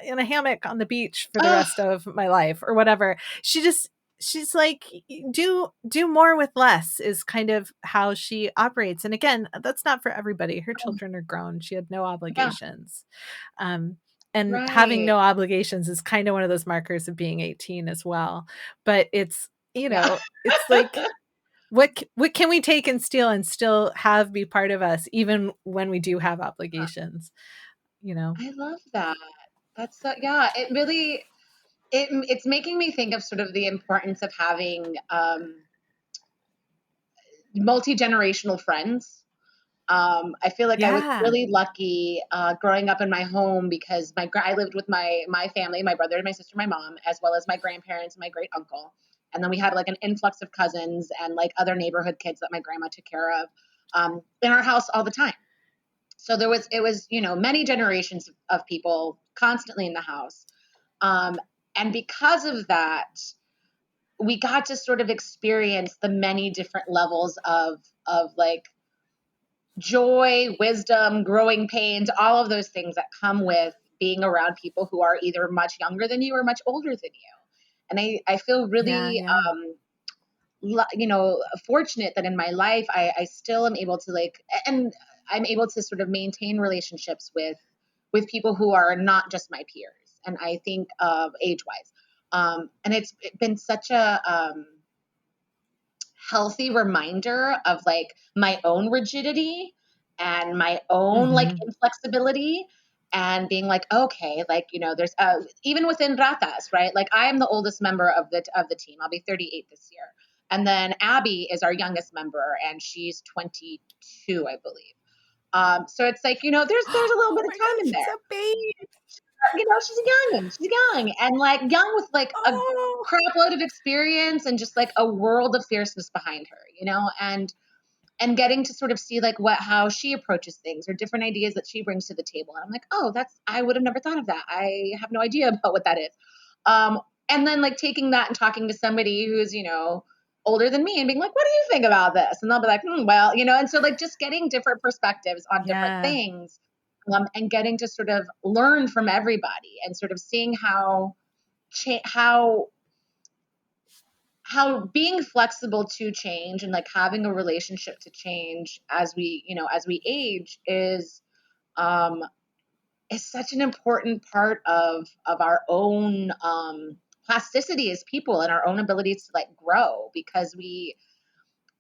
in a hammock on the beach for the Ugh. rest of my life or whatever. She's like, do more with less is kind of how she operates. And again, that's not for everybody. Her children are grown. She had no Yeah. obligations. Um, and having Right. no obligations is kind of one of those markers of being 18 as well. But it's, Yeah. it's like, what can we take and steal and still have be part of us, even when we do have obligations, you know? I love that. That's so, yeah, it really it's making me think of sort of the importance of having multi-generational friends. I feel like I was Yeah. really lucky growing up in my home because I lived with my family, my brother and my sister, my mom, as well as my grandparents and my great uncle. And then we had like an influx of cousins and like other neighborhood kids that my grandma took care of in our house all the time. So it was, many generations of people constantly in the house. Um, and because of that, we got to sort of experience the many different levels of like joy, wisdom, growing pains, all of those things that come with being around people who are either much younger than you or much older than you. And I feel Yeah. really, Yeah. fortunate that in my life, I still am able to like, and I'm able to sort of maintain relationships with people who are not just my peers. And I think of age wise. And it's been such a, healthy reminder of like my own rigidity and my own like Mhm. inflexibility and being like, okay, like, there's even within ratas, right? Like I am the oldest member of the team. I'll be 38 this year. And then Abby is our youngest member and she's 22, I believe. So it's like, there's a little Oh bit of my god, time in she's there. a baby. She's young and like young with like a Oh. crap load of experience and just like a world of fierceness behind her, and getting to sort of see like how she approaches things or different ideas that she brings to the table. And I'm like, oh, I would have never thought of that. I have no idea about what that is. Um, and then like taking that and talking to somebody who's, older than me and being like, what do you think about this? And they'll be like, well, and so like just getting different perspectives on different Yeah. things, and getting to sort of learn from everybody and sort of seeing how being flexible to change and like having a relationship to change as we age um is such an important part of our own plasticity as people and our own abilities to like grow, because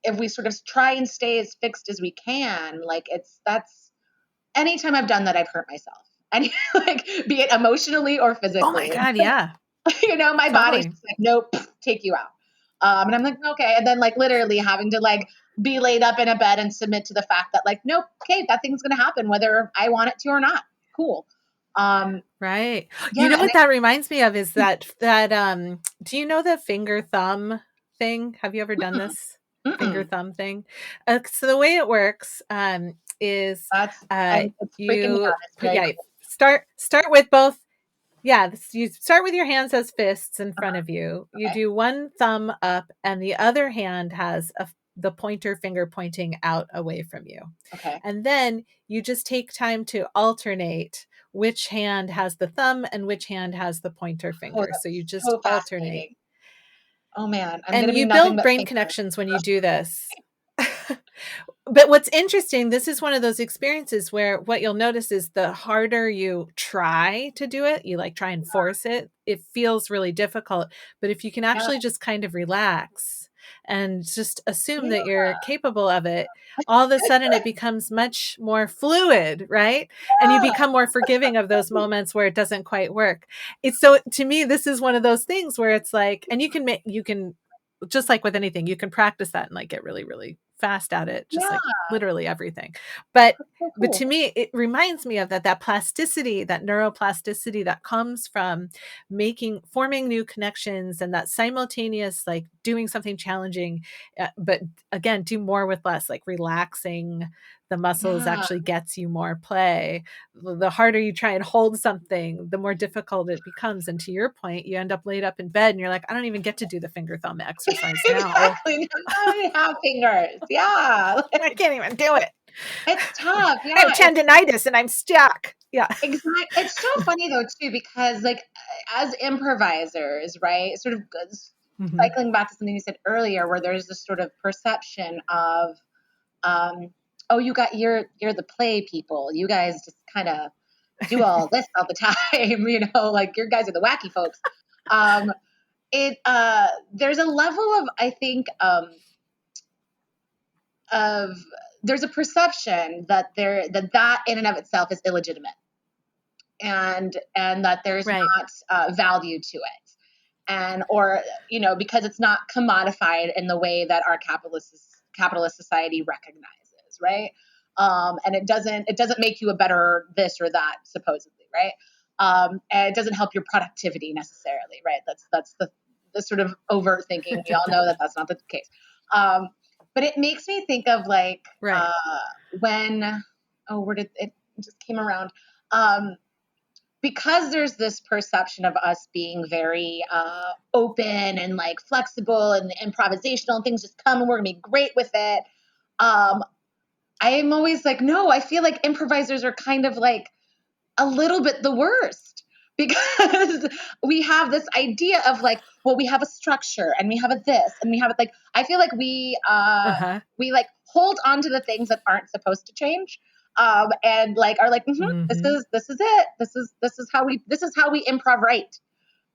if we sort of try and stay as fixed as we can, like that's anytime I've done that, I've hurt myself. And like be it emotionally or Oh my physically. god, yeah. My body's Totally. just like, nope, take you out. And I'm like, okay. And then like literally having to like be laid up in a bed and submit to the fact that like, nope, okay, that thing's gonna happen whether I want it to or not. Cool. Um, Right. You yeah, know and what that reminds me of is that do you know the finger thumb thing? Have you ever done mm-mm, this finger mm-mm. thumb thing? So the way it works is It's freaking me you out. It's put, very yeah, cool. start with both. Yeah, you start with your hands as fists in front Uh-huh. of you. You Okay. do one thumb up, and the other hand has the pointer finger pointing out away from you. Okay. And then you just take time to alternate which hand has the thumb and which hand has the pointer Oh, finger. So you that's just so alternate. fascinating. Oh man, I'm gonna And be you nothing build but brain thinker. connections when you do this. But what's interesting, this is one of those experiences where what you'll notice is the harder you try to do it, you like try and force it, it feels really difficult. But if you can Yeah. actually just kind of relax and just assume that Yeah. you're capable of it, all of a sudden it becomes much more fluid, right? And you Yeah. become more forgiving of those moments where it doesn't quite work. It's so, to me, this is one of those things where it's like, and you can, just like with anything, you can practice that and like get really, really fast at it, just like Yeah. literally everything. But So but cool. to me, it reminds me of that plasticity, that neuroplasticity that comes from forming new connections, and that simultaneous, like doing something challenging, but again, do more with less, like relaxing the muscles Yeah. actually gets you more play. The harder you try and hold something, the more difficult it becomes. And to your point, you end up laid up in bed and you're like, I don't even get to do the finger thumb exercise now. Exactly. Now I have fingers. Yeah. I can't even do it. It's tough. I have Yeah. tendonitis and I'm stuck. Yeah. Exactly. It's so funny though too, because like as improvisers, right? Sort of Mm-hmm. cycling back to something you said earlier, where there's this sort of perception of, um, oh, you're the play people. You guys just kind of do all this all the time, like your guys are the wacky folks. Um, there's a level of, I think, of there's a perception that that in and of itself is illegitimate, and that there's Right. not value to it, and or because it's not commodified in the way that our capitalist society recognizes, right? And it doesn't make you a better this or that, supposedly, right? And it doesn't help your productivity necessarily, right? That's the sort of overt thinking. We all know that that's not the case. um, but it makes me think of like, Right. when, oh, where did it just came around, um, because there's this perception of us being very open and like flexible and improvisational, and things just come and we're gonna be great with it. um, I'm always like, no, I feel like improvisers are kind of like a little bit the worst, because we have this idea of like, well, we have a structure and we have a this and we have it, like, I feel like Uh-huh. we like hold on to the things that aren't supposed to change, and like are like, Mm-hmm. this is it, this is how we improv, right?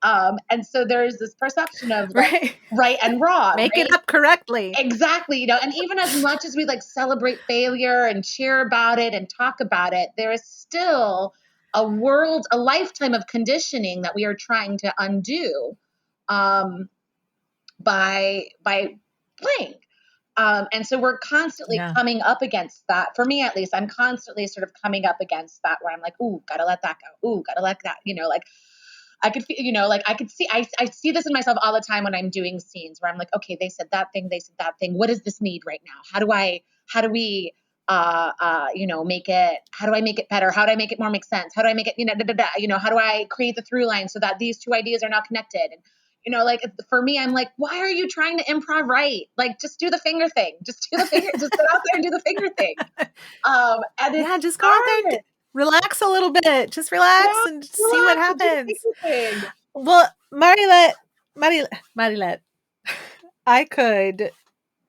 And so there's this perception of like Right. right and wrong, Make it right? up correctly. Exactly, and even as much as we like celebrate failure and cheer about it and talk about it, there is still a lifetime of conditioning that we are trying to undo, um, by playing. And so we're constantly Yeah. coming up against that. For me, at least, I'm constantly sort of coming up against that, where I'm like, ooh, gotta let that go. Ooh, gotta let that, like I could feel, like I could see, I see this in myself all the time when I'm doing scenes where I'm like, okay, they said that thing. What does this need right now? How do we, make it, how do I make it better? How do I make it more make sense? How do I make it, da, da, da, how do I create the through line so that these two ideas are now connected? And, like for me, I'm like, why are you trying to improv, right? Like, just do the finger thing. Just do the finger, just get out there and do the finger thing. And Yeah, it's just go out there and hard. relax a little bit. Just Yeah, relax and see what relax and do the happens. finger thing. Well, Marilet, I could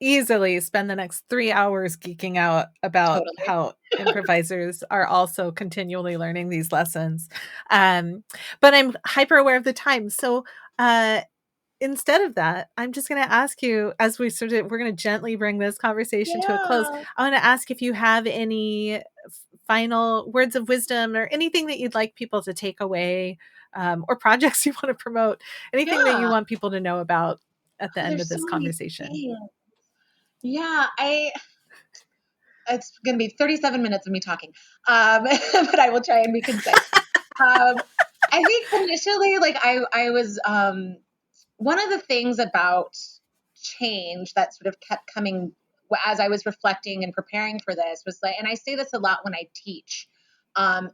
easily spend the next 3 hours geeking out about Totally. how improvisers are also continually learning these lessons. Um, but I'm hyper aware of the time. So, uh, instead of that, I'm just going to ask you, as we're going to gently bring this conversation to a close. Yeah. I want to ask if you have any final words of wisdom or anything that you'd like people to take away, or projects you want to promote, anything that you Yeah. want people to know about at the Oh, end of there's so this many conversation. things. Yeah, it's going to be 37 minutes of me talking. But I will try and be concise. Um, I think initially, like I was, one of the things about change that sort of kept coming as I was reflecting and preparing for this was like, and I say this a lot when I teach,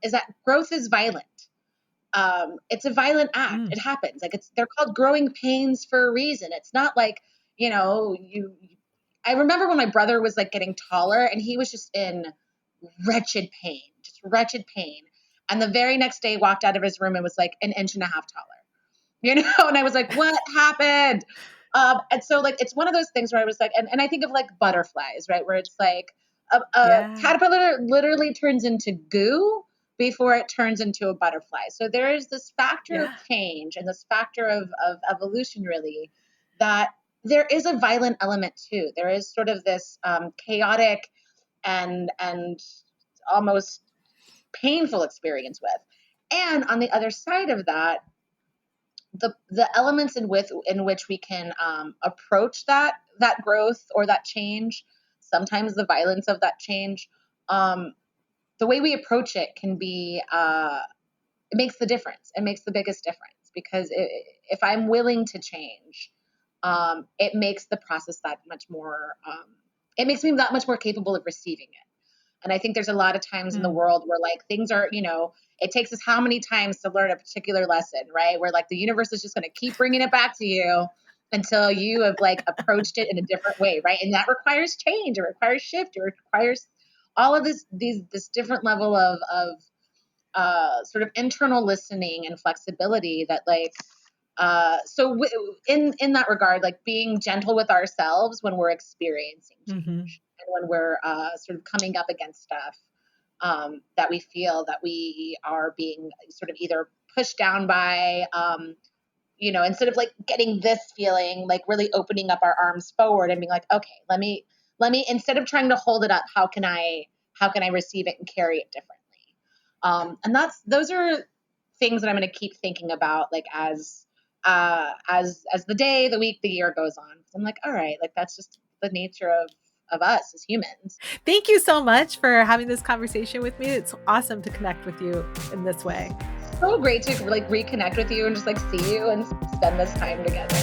is that growth is violent. It's a violent act. Mm, It happens. Like they're called growing pains for a reason. It's not like, you I remember when my brother was like getting taller and he was just in wretched pain. And the very next day walked out of his room and was like an inch and a half taller, and I was like, what happened? And so like, it's one of those things where I was like, and I think of like butterflies, right? Where it's like a yeah. caterpillar literally turns into goo before it turns into a butterfly. So there is this factor of Yeah. change and this factor of evolution, really, that there is a violent element too. There is sort of this chaotic and almost painful experience with. And on the other side of that, the elements in which we can approach that growth or that change, sometimes the violence of that change, the way we approach it can be it makes the difference. It makes the biggest difference, because if I'm willing to change, it makes the process that much more. It makes me that much more capable of receiving it. And I think there's a lot of times in the world where like things are, it takes us how many times to learn a particular lesson, right? Where like the universe is just going to keep bringing it back to you until you have like approached it in a different way, right? And that requires change, it requires shift, it requires all of this different level of sort of internal listening and flexibility that like, in that regard, like being gentle with ourselves when we're experiencing change and when we're sort of coming up against stuff that we feel that we are being sort of either pushed down by, instead of like getting this feeling, like really opening up our arms forward and being like, okay, let me, instead of trying to hold it up, how can I receive it and carry it differently? And those are things that I'm going to keep thinking about, like as the day, the week, the year goes on. I'm like, all right, like that's just the nature of us as humans. Thank you so much for having this conversation with me. It's awesome to connect with you in this way. So great to like reconnect with you and just like see you and spend this time together.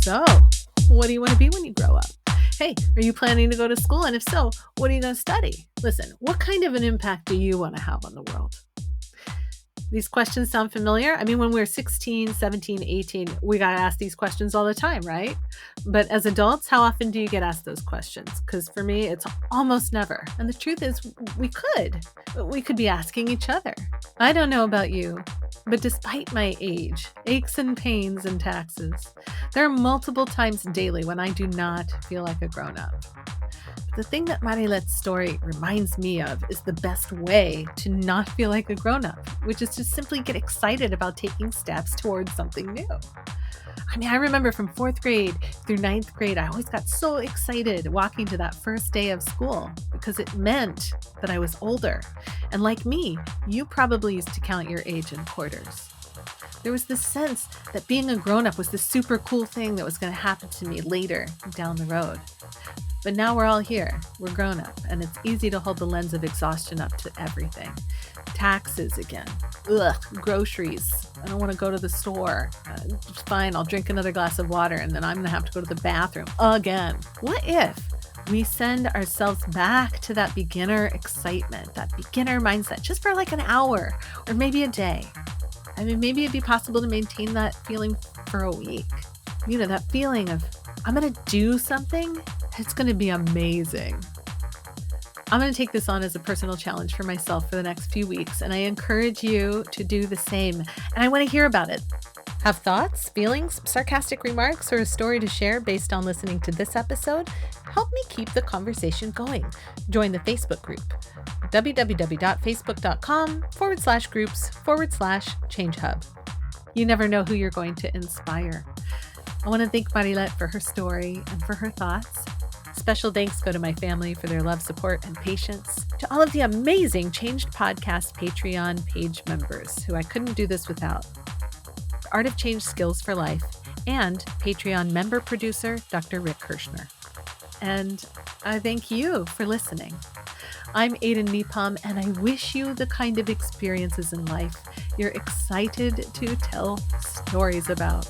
So, what do you want to be when you grow up? Hey, are you planning to go to school? And if so, what are you going to study? Listen, what kind of an impact do you want to have on the world? These questions sound familiar. I mean, when we're 16, 17, 18, we got to ask these questions all the time, right? But as adults, how often do you get asked those questions? Because for me, it's almost never. And the truth is, we could be asking each other. I don't know about you, but despite my age, aches and pains and taxes, there are multiple times daily when I do not feel like a grown-up. The thing that Marilet's story reminds me of is the best way to not feel like a grown-up, which is to simply get excited about taking steps towards something new. I mean, I remember from 4th grade through 9th grade, I always got so excited walking to that first day of school because it meant that I was older. And like me, you probably used to count your age in quarters. There was this sense that being a grown-up was the super cool thing that was going to happen to me later down the road. But now we're all here. We're grown up, and it's easy to hold the lens of exhaustion up to everything. Taxes again. Ugh, groceries. I don't want to go to the store. It's fine, I'll drink another glass of water, and then I'm going to have to go to the bathroom again. What if we send ourselves back to that beginner excitement, that beginner mindset, just for like an hour or maybe a day? I mean, maybe it'd be possible to maintain that feeling for a week. You know, that feeling of, I'm going to do something, it's going to be amazing. I'm going to take this on as a personal challenge for myself for the next few weeks, and I encourage you to do the same. And I want to hear about it. Have thoughts, feelings, sarcastic remarks, or a story to share based on listening to this episode? Help me keep the conversation going. Join the Facebook group, www.facebook.com/groups/ChangeHub. You never know who you're going to inspire. I want to thank Marilet for her story and for her thoughts. Special thanks go to my family for their love, support, and patience. To all of the amazing Changed Podcast Patreon page members who I couldn't do this without. Art of Change Skills for Life, and Patreon member producer, Dr. Rick Kirshner. And I thank you for listening. I'm Aiden Nepom, and I wish you the kind of experiences in life you're excited to tell stories about.